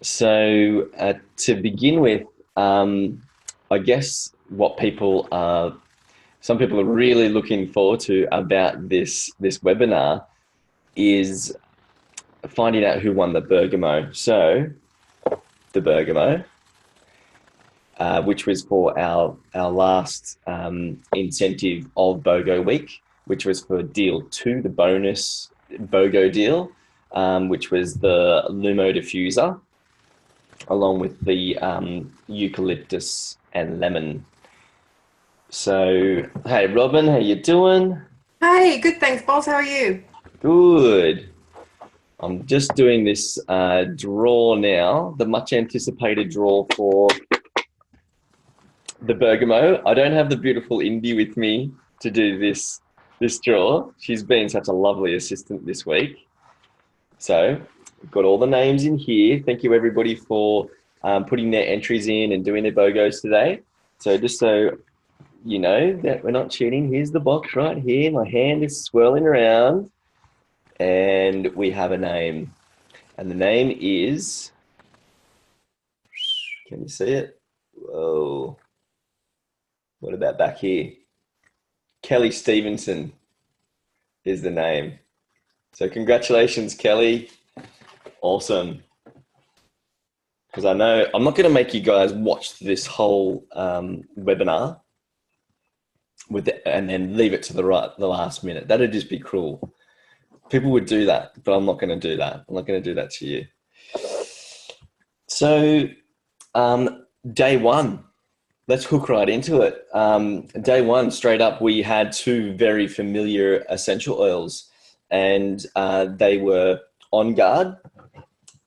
To begin with, I guess some people are really looking forward to about this webinar is finding out who won the Bergamo. So the Bergamo, which was for our last incentive of BOGO week, which was for deal two, the bonus BOGO deal, which was the Lumo diffuser, along with the eucalyptus and lemon. So, hey Robin, how you doing? Hey, good thanks, boss. How are you? Good. I'm just doing this draw now, the much anticipated draw for the Bergamo. I don't have the beautiful Indy with me to do this draw. She's been such a lovely assistant this week. So, we've got all the names in here. Thank you everybody for putting their entries in and doing their BOGOs today. So just so you know that we're not cheating, here's the box right here. My hand is swirling around and we have a name. And the name is, can you see it? Whoa. What about back here? Kelly Stevenson is the name. So congratulations, Kelly. Awesome. Because I know I'm not going to make you guys watch this whole webinar and then leave it to the last minute. That'd just be cruel. People would do that, but I'm not going to do that. I'm not going to do that to you. So, day one, let's hook right into it. Day one, straight up, we had two very familiar essential oils, and they were On Guard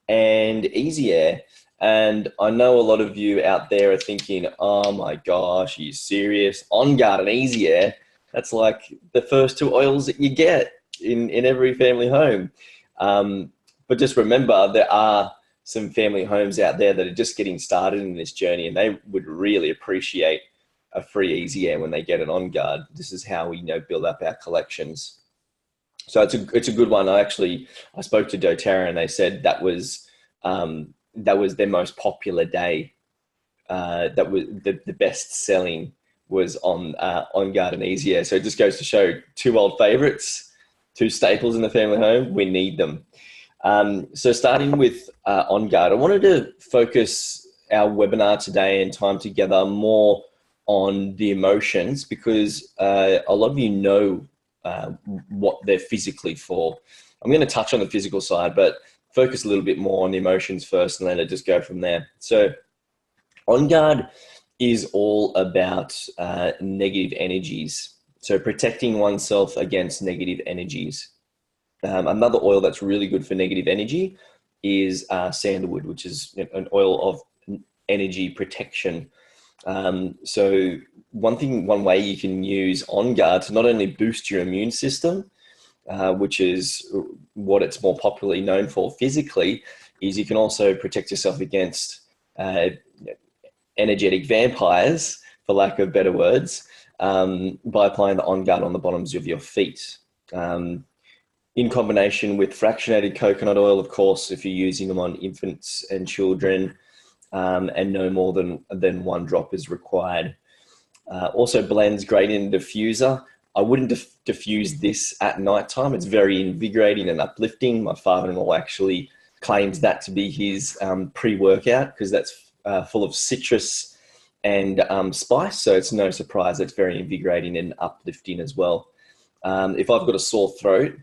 and Easy Air. And I know a lot of you out there are thinking, oh my gosh, are you serious? On Guard and Easy Air, that's like the first two oils that you get in every family home. But just remember, there are some family homes out there that are just getting started in this journey, and they would really appreciate a free Easy Air when they get it On Guard. This is how we build up our collections. So it's a good one. I spoke to doTERRA and they said that was their most popular day. That was the best selling was On Guard and Easy Air. So it just goes to show two old favorites, two staples in the family home. We need them. So starting with On Guard, I wanted to focus our webinar today and time together more on the emotions because a lot of you know what they're physically for. I'm going to touch on the physical side, but focus a little bit more on the emotions first and let it just go from there. So On Guard is all about negative energies. So protecting oneself against negative energies. Another oil that's really good for negative energy is sandalwood, which is an oil of energy protection. So one way you can use On Guard to not only boost your immune system, which is what it's more popularly known for physically, is you can also protect yourself against energetic vampires, for lack of better words, by applying the On Guard on the bottoms of your feet. In combination with fractionated coconut oil, of course, if you're using them on infants and children, and no more than one drop is required. Also blends great in a diffuser. I wouldn't diffuse this at nighttime. It's very invigorating and uplifting. My father-in-law actually claims that to be his pre-workout because that's full of citrus and spice. So it's no surprise it's very invigorating and uplifting as well. If I've got a sore throat,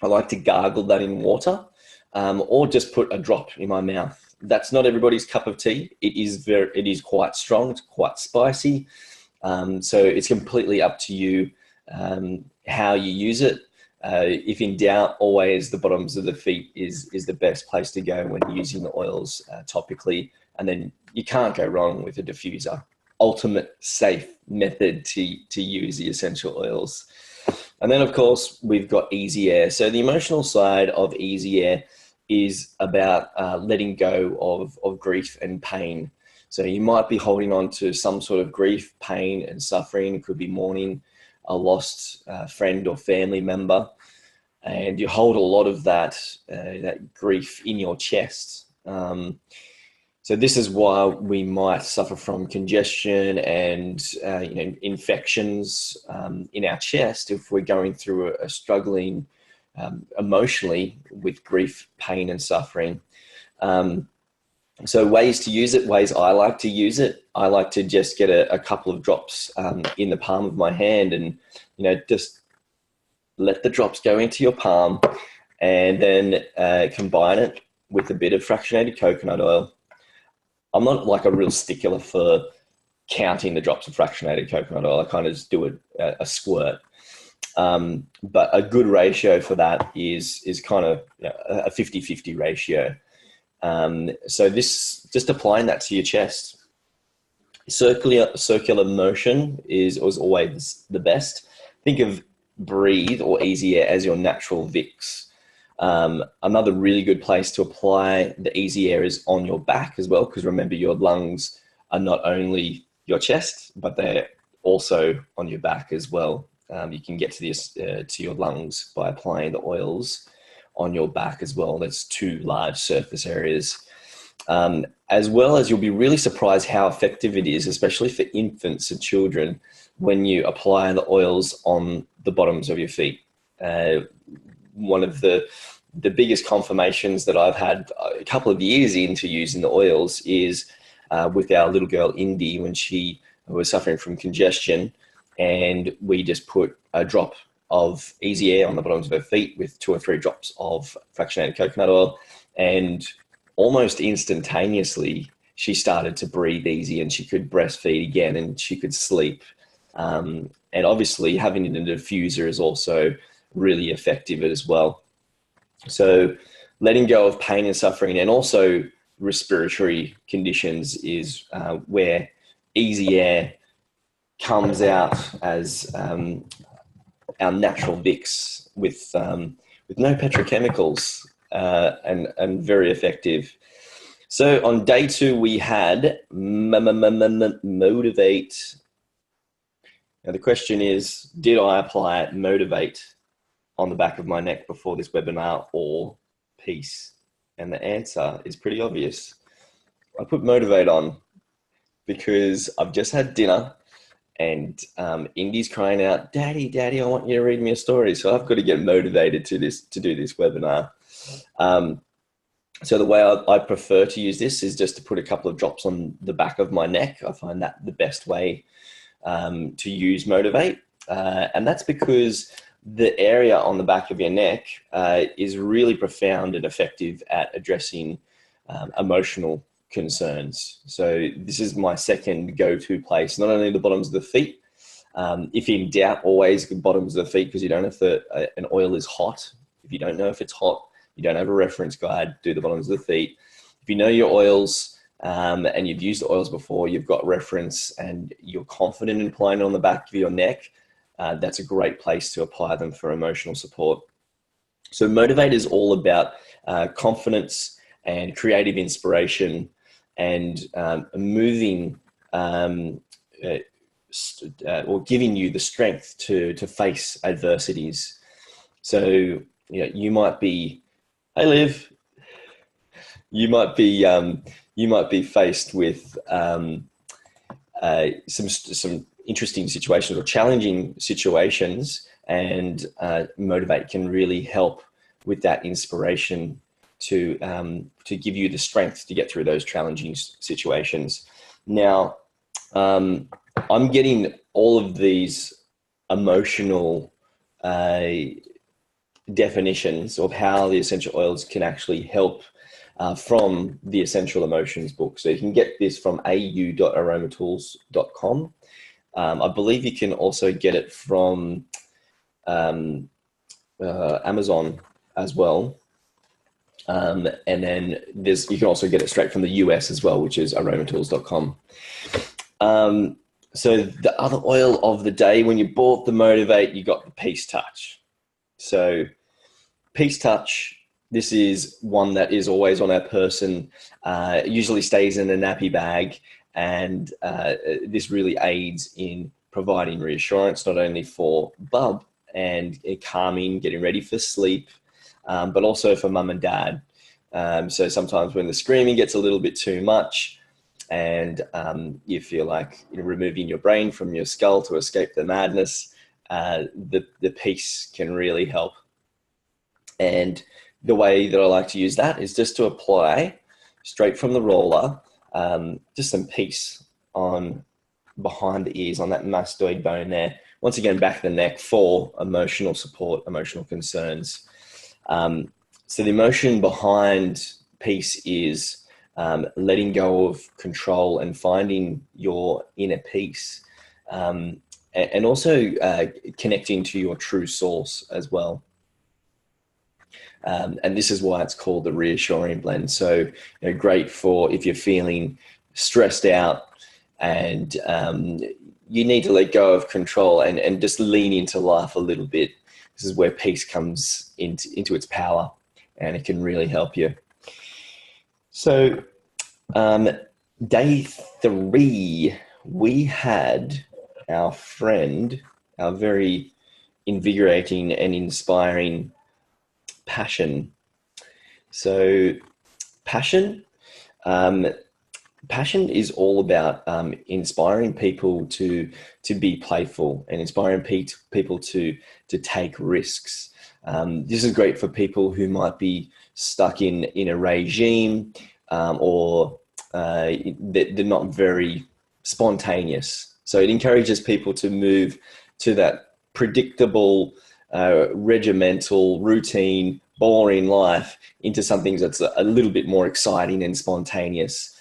I like to gargle that in water or just put a drop in my mouth. That's not everybody's cup of tea. It is quite strong. It's quite spicy. So it's completely up to you how you use it. If in doubt, always the bottoms of the feet is the best place to go when using the oils topically. And then you can't go wrong with a diffuser. Ultimate safe method to use the essential oils. And then, of course, we've got Easy Air. So the emotional side of Easy Air is about letting go of grief and pain. So you might be holding on to some sort of grief, pain, and suffering. It could be mourning a lost friend or family member, and you hold a lot of that grief in your chest. So this is why we might suffer from congestion and infections in our chest if we're going through a struggling emotionally with grief, pain, and suffering. So ways to use it, ways I like to use it. I like to just get a couple of drops in the palm of my hand and, just let the drops go into your palm and then combine it with a bit of fractionated coconut oil. I'm not like a real stickler for counting the drops of fractionated coconut oil. I kind of just do a squirt. But a good ratio for that is kind of a 50-50 ratio. So this, just applying that to your chest. Circular motion was always the best. Think of Breathe or Easy Air as your natural Vicks. Another really good place to apply the Easy Air is on your back as well, because remember, your lungs are not only your chest, but they're also on your back as well. You can get to this to your lungs by applying the oils on your back as well. That's two large surface areas. As well as, you'll be really surprised how effective it is, especially for infants and children, when you apply the oils on the bottoms of your feet. One of the biggest confirmations that I've had a couple of years into using the oils is with our little girl Indy, when she was suffering from congestion, and we just put a drop of Easy Air on the bottoms of her feet with 2 or 3 drops of fractionated coconut oil, and almost instantaneously she started to breathe easy and she could breastfeed again and she could sleep. And obviously having it in a diffuser is also really effective as well. So letting go of pain and suffering, and also respiratory conditions, is where Easy Air comes out as our natural Vicks with no petrochemicals, and very effective. So on day 2 we had Motivate. Now the question is, did I apply Motivate on the back of my neck before this webinar, or Peace? And the answer is pretty obvious. I put Motivate on because I've just had dinner and Indy's crying out, Daddy, Daddy, I want you to read me a story. So I've got to get motivated to do this webinar. So the way I prefer to use this is just to put a couple of drops on the back of my neck. I find that the best way to use Motivate. And that's because the area on the back of your neck is really profound and effective at addressing emotional concerns. So this is my second go-to place, not only the bottoms of the feet. If in doubt, always the bottoms of the feet, because you don't know if an oil is hot. If you don't know if it's hot, you don't have a reference guide, do the bottoms of the feet. If you know your oils and you've used the oils before, you've got reference and you're confident in applying it on the back of your neck, that's a great place to apply them for emotional support. So Motivate is all about confidence and creative inspiration, and moving or giving you the strength to face adversities. So you might be, hey Liv, you might be faced with some interesting situations or challenging situations, and Motivate can really help with that inspiration to give you the strength to get through those challenging situations. Now, I'm getting all of these emotional definitions of how the essential oils can actually help from the Essential Emotions book. So you can get this from au.aromatools.com. I believe you can also get it from Amazon as well. And then you can also get it straight from the US as well, which is aromatools.com. So the other oil of the day, when you bought the Motivate, you got the Peace Touch. So Peace Touch, this is one that is always on our person. It usually stays in a nappy bag, and this really aids in providing reassurance, not only for Bub and calming, getting ready for sleep, but also for mum and dad. So sometimes when the screaming gets a little bit too much, and you feel like removing your brain from your skull to escape the madness, the peace can really help. And the way that I like to use that is just to apply straight from the roller, just some peace on behind the ears, on that mastoid bone there. Once again, back of the neck for emotional support, emotional concerns. So the emotion behind peace is letting go of control and finding your inner peace, and also connecting to your true source as well. And this is why it's called the reassuring blend. So, great for if you're feeling stressed out and you need to let go of control and just lean into life a little bit. This is where peace comes into its power, and it can really help you. So, day 3, we had our friend, our very invigorating and inspiring Passion. So passion is all about inspiring people to be playful and inspiring people to take risks. This is great for people who might be stuck in a regime, or they're not very spontaneous. So it encourages people to move to that predictable, regimental, routine, boring life into something that's a little bit more exciting and spontaneous,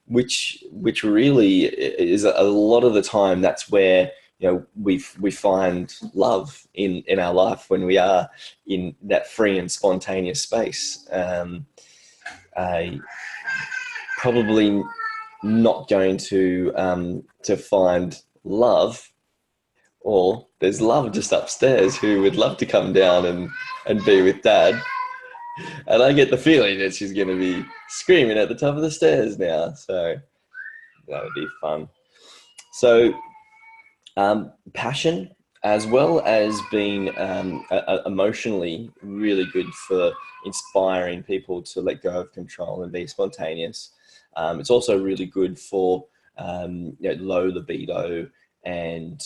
which really is a lot of the time that's where we find love in our life, when we are in that free and spontaneous space. Probably not going to find love. Or there's love just upstairs who would love to come down and be with Dad. And I get the feeling that she's going to be screaming at the top of the stairs now. So that would be fun. So passion, as well as being emotionally really good for inspiring people to let go of control and be spontaneous. It's also really good for low libido and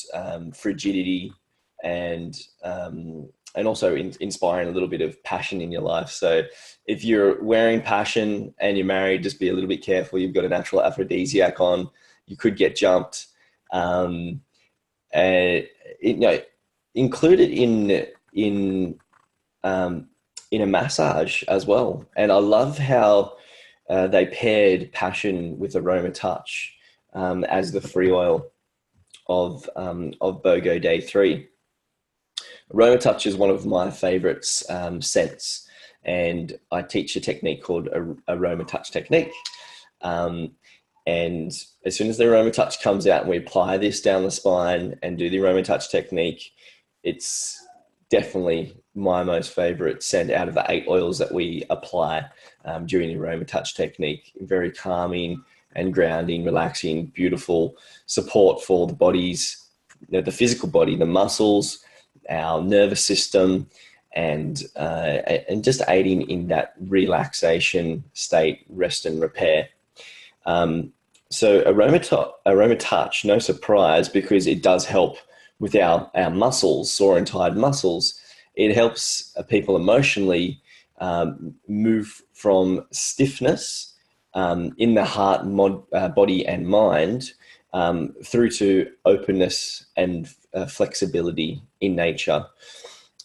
frigidity, and also inspiring a little bit of passion in your life. So if you're wearing passion and you're married, just be a little bit careful. You've got a natural aphrodisiac on. You could get jumped. And included in a massage as well. And I love how they paired passion with aroma touch as the free oil of BOGO Day 3. Aroma touch is one of my favorites scents, and I teach a technique called aroma touch technique. And as soon as the aroma touch comes out and we apply this down the spine and do the aroma touch technique, it's definitely my most favorite scent out of the 8 oils that we apply during the aroma touch technique. Very calming and grounding, relaxing, beautiful support for the body's, the physical body, the muscles, our nervous system, and just aiding in that relaxation state, rest and repair. So aroma touch, no surprise, because it does help with our muscles, sore and tired muscles. It helps people emotionally move from stiffness in the heart, body and mind, through to openness and flexibility in nature.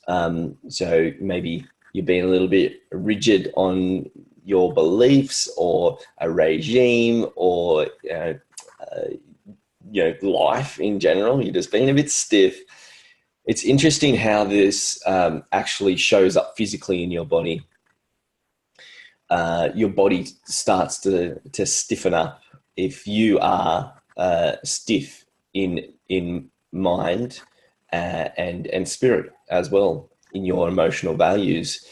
So maybe you're being a little bit rigid on your beliefs or a regime or life in general. You're just being a bit stiff. It's interesting how this actually shows up physically in your body. Your body starts to stiffen up if you are stiff in mind and spirit as well, in your emotional values.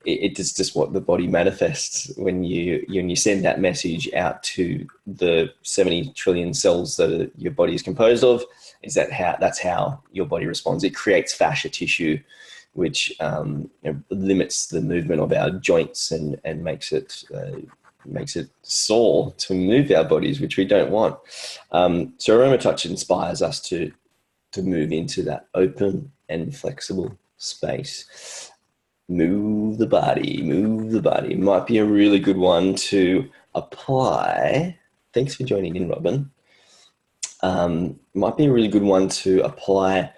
It's just what the body manifests when you send that message out to the 70 trillion cells that your body is composed of. That's how your body responds. It creates fascia tissue which limits the movement of our joints and makes it sore to move our bodies, which we don't want. So Aroma Touch inspires us to move into that open and flexible space. Move the body, move the body. Might be a really good one to apply. Thanks for joining in, Robin. Might be a really good one to apply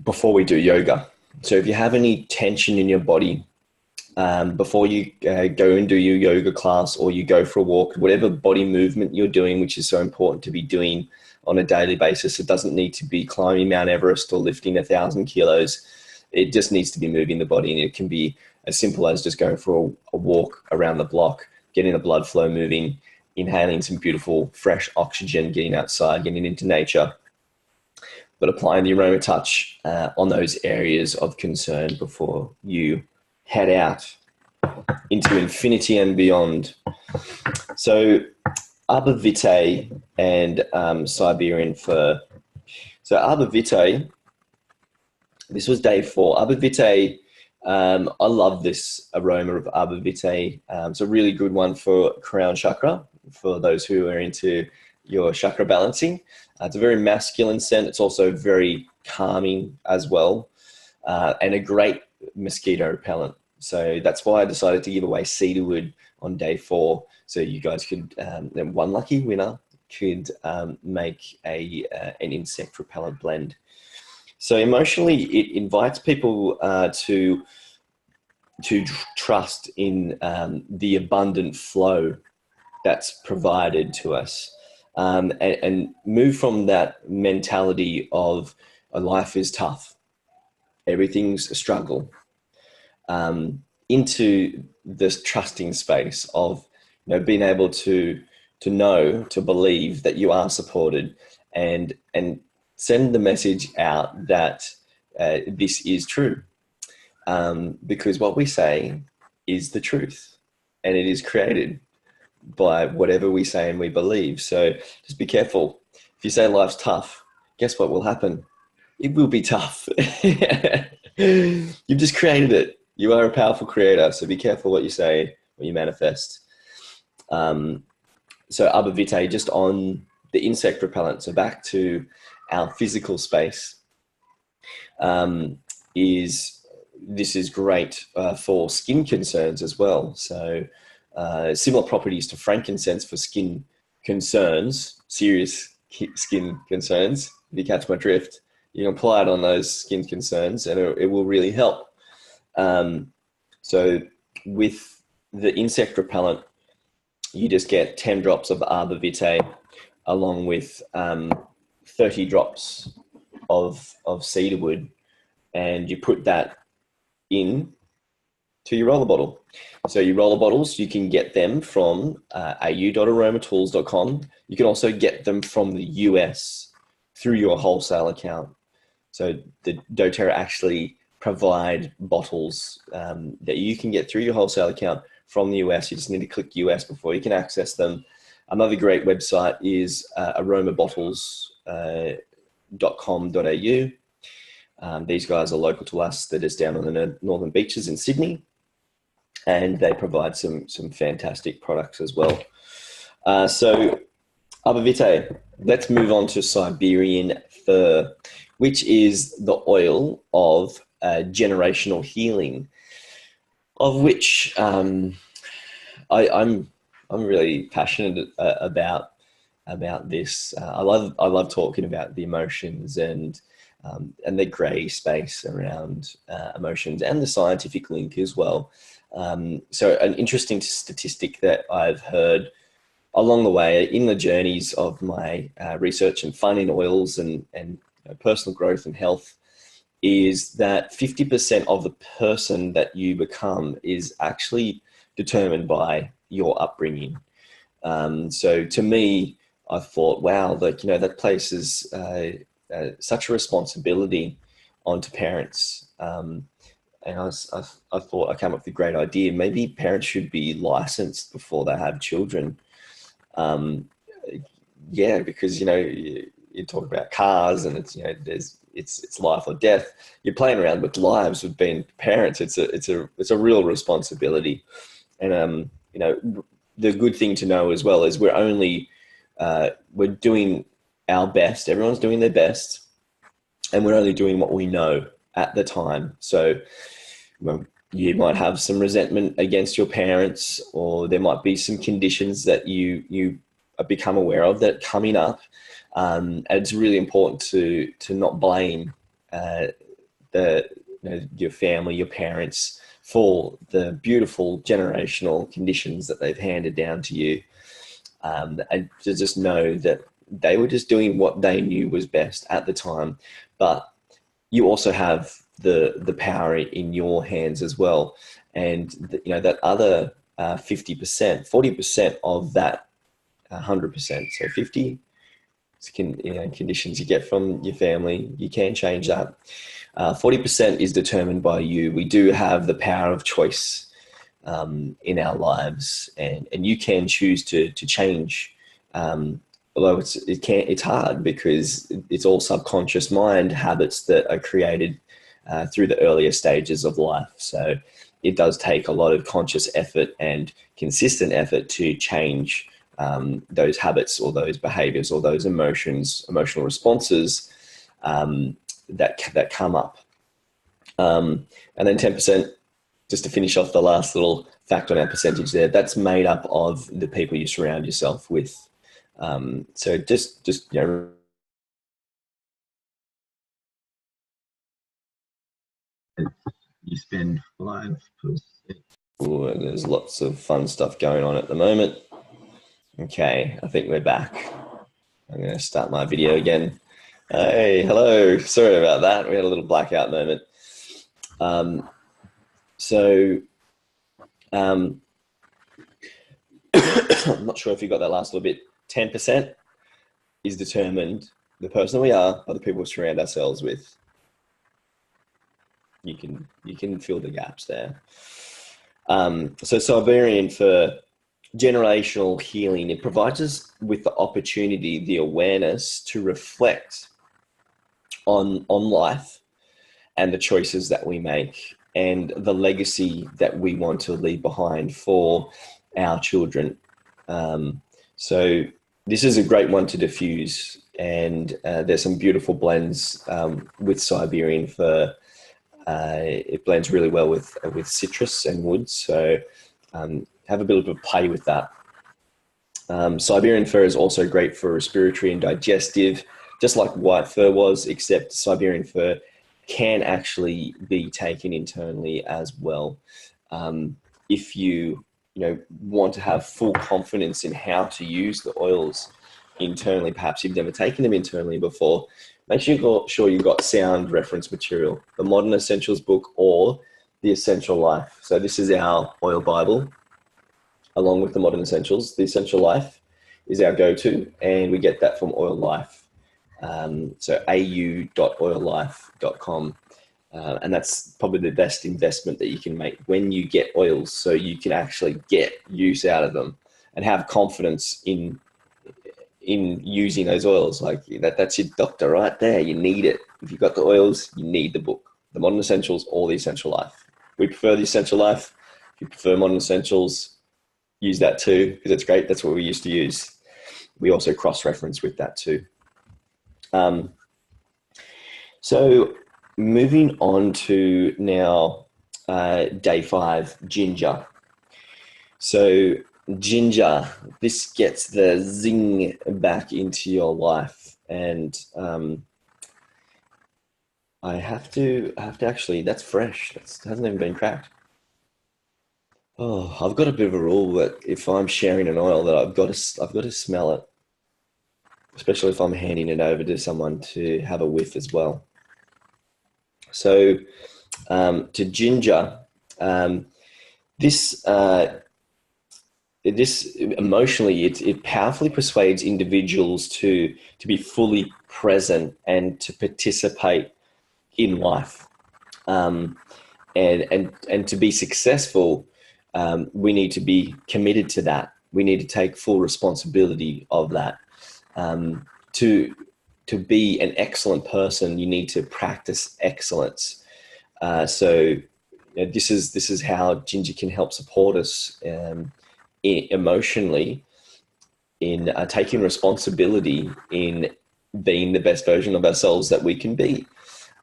before we do yoga. So if you have any tension in your body, before you go and do your yoga class or you go for a walk, whatever body movement you're doing, which is so important to be doing on a daily basis, it doesn't need to be climbing Mount Everest or lifting 1,000 kilos. It just needs to be moving the body, and it can be as simple as just going for a walk around the block, getting the blood flow moving, inhaling some beautiful fresh oxygen, getting outside, getting into nature, but applying the Aroma Touch on those areas of concern before you head out into infinity and beyond. So Arbor Vitae and Siberian fir. So Arbor Vitae, this was day 4. Arbor Vitae, I love this aroma of Arbor Vitae. It's a really good one for crown chakra, for those who are into your chakra balancing. It's a very masculine scent. It's also very calming as well, and a great mosquito repellent. So that's why I decided to give away cedarwood on day 4. So you guys could, one lucky winner could make an insect repellent blend. So emotionally, it invites people to trust in the abundant flow that's provided to us, and move from that mentality of life is tough, everything's a struggle, into this trusting space of being able to know, to believe that you are supported, and send the message out that this is true, because what we say is the truth, and it is created by whatever we say and we believe. So just be careful. If you say life's tough, guess what will happen? It will be tough. You've just created it. You are a powerful creator, so be careful what you say, what you manifest. So Arbor Vitae, just on the insect repellent, so back to our physical space, this is great for skin concerns as well. So similar properties to frankincense for skin concerns, serious skin concerns. If you catch my drift, you can apply it on those skin concerns, and it will really help. So with the insect repellent, you just get 10 drops of Arbor Vitae along with 30 drops of cedarwood, and you put that in to your roller bottle. So your roller bottles, you can get them from au.aromatools.com. You can also get them from the US through your wholesale account. So the doTERRA actually provide bottles that you can get through your wholesale account from the US. You just need to click US before you can access them. Another great website is aromabottles.com.au. These guys are local to us. They're just down on the northern beaches in Sydney, and they provide some fantastic products as well. So Arbor Vitae, let's move on to Siberian fir, which is the oil of generational healing, of which I'm really passionate about this. I love talking about the emotions and the grey space around emotions, and the scientific link as well. So an interesting statistic that I've heard along the way in the journeys of my research and finding oils and personal growth and health is that 50% of the person that you become is actually determined by your upbringing. So to me, I thought, wow, that places such a responsibility onto parents. And I thought, I came up with a great idea. Maybe parents should be licensed before they have children. Because you talk about cars, and it's there's it's life or death. You're playing around with lives with being parents. It's a real responsibility. And the good thing to know as well is we're doing our best. Everyone's doing their best, and we're only doing what we know at the time. So well, you might have some resentment against your parents, or there might be some conditions that you become aware of that are coming up. And it's really important to not blame your family, your parents, for the beautiful generational conditions that they've handed down to you. And to just know that they were just doing what they knew was best at the time. But you also have the power in your hands as well. And that other 50%, 40% of that 100%, so 50 conditions you get from your family, you can change that. 40% is determined by you. We do have the power of choice in our lives, and you can choose to change. Although it's hard because it's all subconscious mind habits that are created through the earlier stages of life. So it does take a lot of conscious effort and consistent effort to change those habits or those behaviors or those emotional responses that come up. And then 10%, just to finish off the last little fact on our percentage there, that's made up of the people you surround yourself with. So just you spend 5%. Ooh, there's lots of fun stuff going on at the moment. Okay, I think we're back. I'm going to start my video again. Hey, hello. Sorry about that. We had a little blackout moment. I'm not sure if you got that last little bit. 10% is determined, the person we are, by the people we surround ourselves with. You can fill the gaps there. So Siberian, for generational healing, it provides us with the opportunity, the awareness to reflect on life and the choices that we make and the legacy that we want to leave behind for our children. So this is a great one to diffuse, and there's some beautiful blends with Siberian fir. It blends really well with citrus and wood, so have a bit of a play with that. Siberian fir is also great for respiratory and digestive, just like white fir was, except Siberian fir can actually be taken internally as well. If you want to have full confidence in how to use the oils internally, perhaps you've never taken them internally before, make sure you've got sound reference material, the Modern Essentials book or the Essential Life. So this is our oil Bible, along with the Modern Essentials. The Essential Life is our go-to, and we get that from Oil Life. So au.oillife.com. And that's probably the best investment that you can make when you get oils, so you can actually get use out of them and have confidence in using those oils. Like that's your doctor right there. You need it. If you've got the oils, you need the book, the Modern Essentials or the Essential Life. We prefer the Essential Life. If you prefer Modern Essentials, use that too, because it's great. That's what we used to use. We also cross-reference with that too. So moving on to now day 5, ginger. So ginger, this gets the zing back into your life, and I have to actually, that's fresh. That hasn't even been cracked. Oh, I've got a bit of a rule that if I'm sharing an oil, that I've got to smell it, especially if I'm handing it over to someone to have a whiff as well. So to ginger, this emotionally, it powerfully persuades individuals to be fully present and to participate in life, and to be successful. We need to be committed to that. We need to take full responsibility of that. To to be an excellent person, you need to practice excellence. So this is how ginger can help support us emotionally in taking responsibility in being the best version of ourselves that we can be.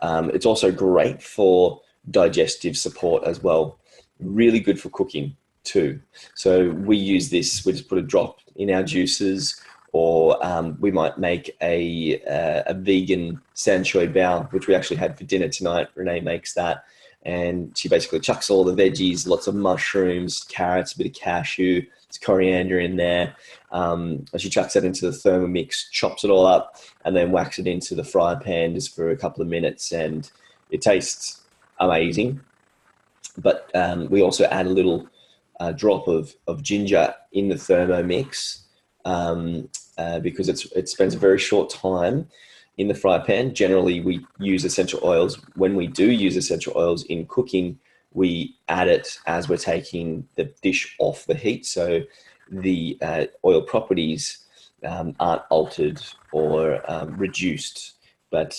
It's also great for digestive support as well. Really good for cooking too. So we use this, we just put a drop in our juices, or we might make a vegan sanshui bao, which we actually had for dinner tonight. Renee makes that. And she basically chucks all the veggies, lots of mushrooms, carrots, a bit of cashew, there's coriander in there. And she chucks that into the Thermomix, chops it all up, and then whacks it into the fry pan just for a couple of minutes. And it tastes amazing. But we also add a little drop of ginger in the Thermomix because it spends a very short time in the fry pan. Generally, we use essential oils. When we do use essential oils in cooking, we add it as we're taking the dish off the heat. So the oil properties aren't altered or reduced. But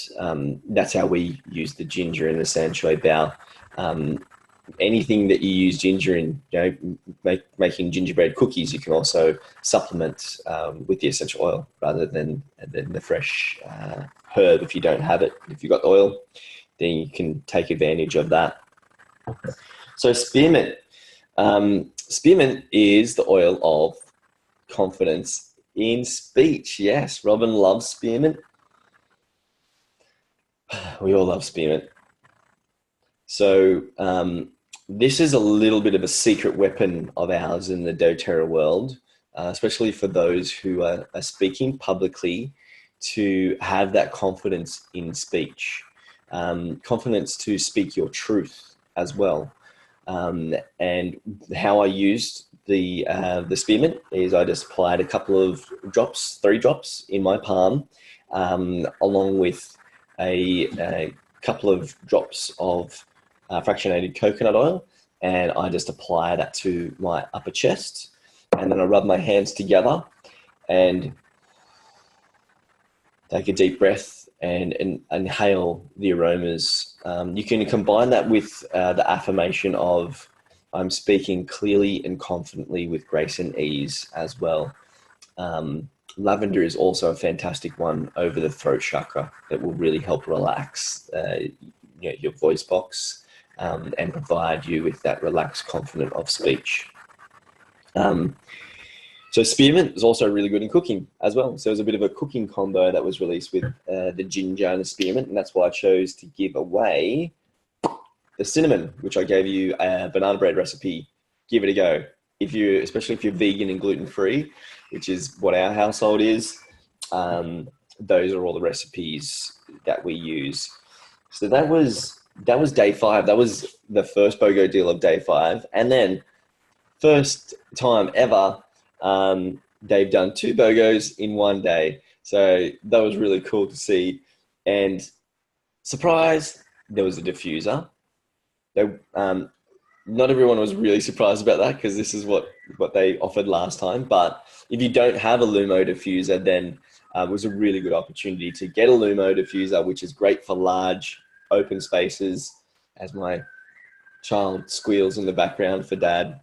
that's how we use the ginger in the sanshui bao. Anything that you use ginger in, making gingerbread cookies, you can also supplement with the essential oil rather than the fresh herb. If you don't have it, if you've got oil, then you can take advantage of that. So spearmint. Spearmint is the oil of confidence in speech. Yes, Robin loves spearmint. We all love spearmint. So this is a little bit of a secret weapon of ours in the doTERRA world, especially for those who are speaking publicly, to have that confidence in speech, confidence to speak your truth as well. And how I used the spearmint is I just applied a couple of drops, 3 drops in my palm, along with a couple of drops of fractionated coconut oil, and I just apply that to my upper chest, and then I rub my hands together and take a deep breath and inhale the aromas. You can combine that with the affirmation of I'm speaking clearly and confidently with grace and ease as well. Lavender is also a fantastic one over the throat chakra that will really help relax your voice box and provide you with that relaxed, confident of speech. So spearmint is also really good in cooking as well. So there's a bit of a cooking combo that was released with the ginger and the spearmint, and that's why I chose to give away the cinnamon, which I gave you a banana bread recipe. Give it a go. Especially if you're vegan and gluten-free, which is what our household is, those are all the recipes that we use. So that was day 5. That was the first BOGO deal of day 5. And then first time ever, they've done 2 BOGOs in one day. So that was really cool to see. And surprise, there was a diffuser. Not everyone was really surprised about that because this is what they offered last time. But if you don't have a Lumo diffuser, then it was a really good opportunity to get a Lumo diffuser, which is great for large open spaces, as my child squeals in the background for dad.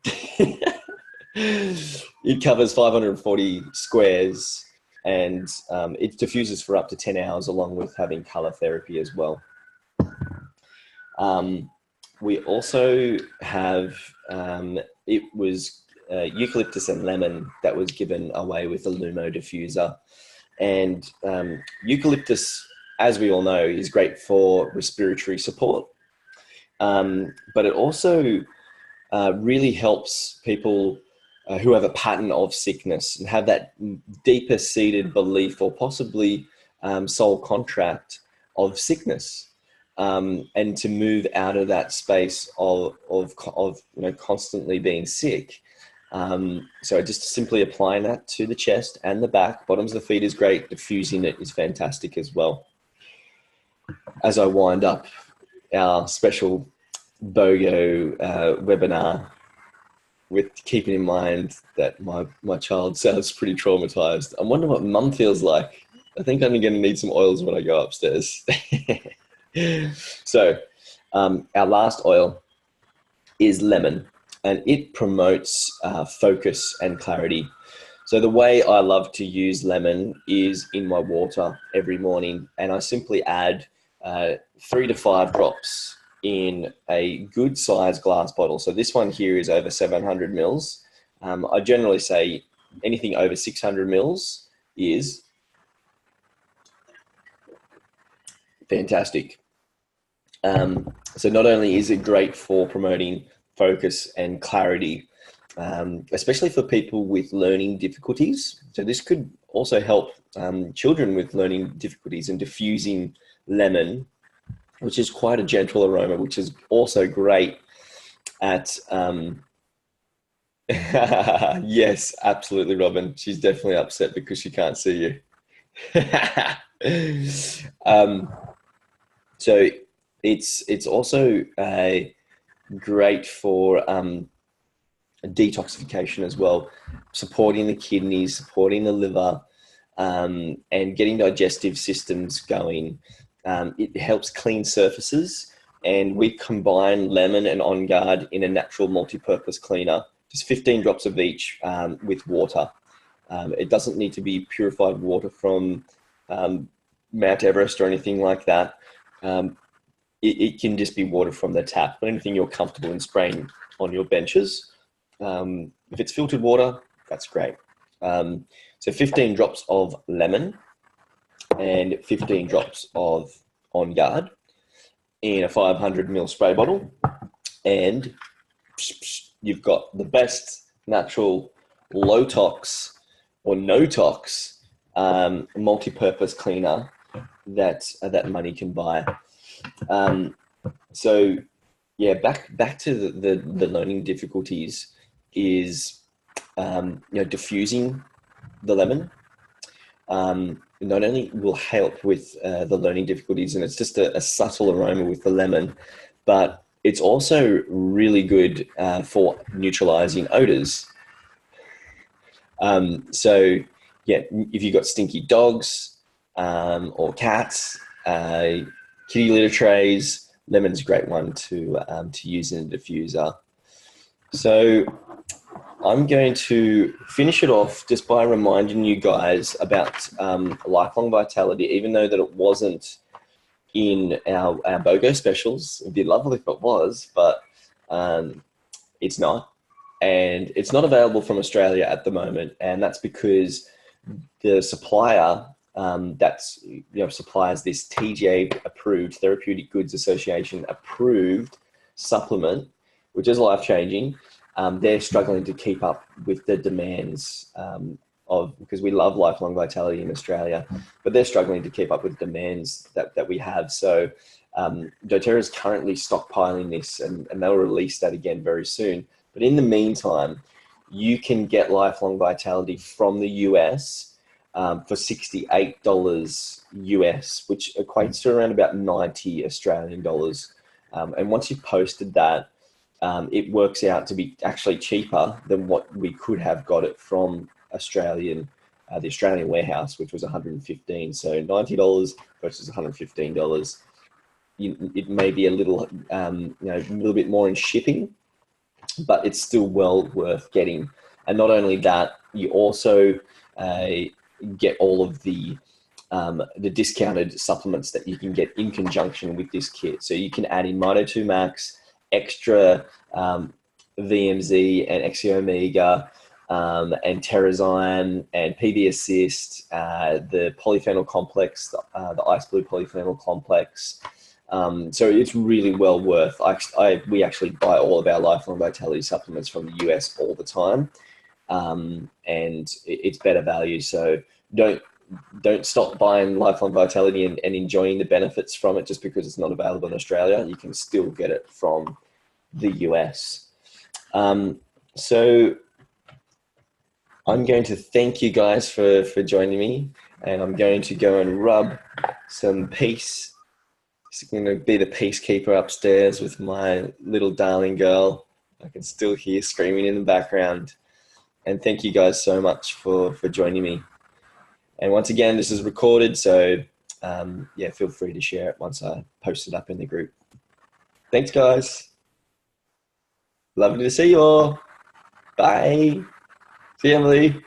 It covers 540 squares, and it diffuses for up to 10 hours along with having color therapy as well. We also have, it was eucalyptus and lemon that was given away with the Lumo diffuser. And eucalyptus, as we all know, is great for respiratory support. But it also really helps people who have a pattern of sickness and have that deeper seated belief or possibly soul contract of sickness. And to move out of that space of constantly being sick. So just simply applying that to the chest and the back. Bottoms of the feet is great. Diffusing it is fantastic as well. As I wind up our special BOGO webinar, with keeping in mind that my child sounds pretty traumatized. I wonder what mum feels like I think I'm going to need some oils when I go upstairs. So, our last oil is lemon, and it promotes focus and clarity. So the way I love to use lemon is in my water every morning, and I simply add 3 to 5 drops in a good sized glass bottle. So this one here is over 700 mils. I generally say anything over 600 mils is fantastic. So not only is it great for promoting focus and clarity, especially for people with learning difficulties. So this could also help children with learning difficulties, and diffusing lemon, which is quite a gentle aroma, which is also great at yes, absolutely, Robin. She's definitely upset because she can't see you. um, so it's also great for detoxification as well, supporting the kidneys, supporting the liver, and getting digestive systems going. It helps clean surfaces, and we combine lemon and On Guard in a natural multi-purpose cleaner, just 15 drops of each with water. It doesn't need to be purified water from Mount Everest or anything like that. It can just be water from the tap, but anything you're comfortable in spraying on your benches. If it's filtered water, that's great. So 15 drops of lemon and 15 drops of On Guard in a 500 ml spray bottle, and you've got the best natural low tox or no tox multi-purpose cleaner that money can buy. So yeah, back to the learning difficulties is diffusing the lemon. Not only will help with the learning difficulties, and it's just a subtle aroma with the lemon, but it's also really good for neutralizing odors. So yeah, if you've got stinky dogs or cats, kitty litter trays, lemon's a great one to use in a diffuser. So I'm going to finish it off just by reminding you guys about Lifelong Vitality, even though that it wasn't in our BOGO specials. It'd be lovely if it was, but it's not. And it's not available from Australia at the moment, and that's because the supplier supplies this TGA approved, Therapeutic Goods Association approved supplement, which is life changing. They're struggling to keep up with the demands because we love Lifelong Vitality in Australia, but they're struggling to keep up with demands that we have. So doTERRA is currently stockpiling this, and they'll release that again very soon. But in the meantime, you can get Lifelong Vitality from the US for $68 US, which equates to around about 90 Australian dollars. And once you've posted that, it works out to be actually cheaper than what we could have got it from the Australian warehouse, which was $115. So $90 versus $115. It may be a little bit more in shipping, but it's still well worth getting. And not only that, you also get all of the discounted supplements that you can get in conjunction with this kit. So you can add in Mito 2 Max, extra VMZ and Exio Omega, and Terrazyme and PB Assist, the polyphenol complex, the Ice Blue polyphenol complex. So it's really well worth. We actually buy all of our Lifelong Vitality supplements from the US all the time, and it's better value. So don't stop buying Lifelong Vitality and enjoying the benefits from it just because it's not available in Australia. You can still get it from the US. So I'm going to thank you guys for joining me, and I'm going to go and rub some peace. I'm going to be the peacekeeper upstairs with my little darling girl. I can still hear screaming in the background. And thank you guys so much for joining me. And once again, this is recorded, so yeah, feel free to share it once I post it up in the group. Thanks, guys. Lovely to see you all. Bye. See you, Emily.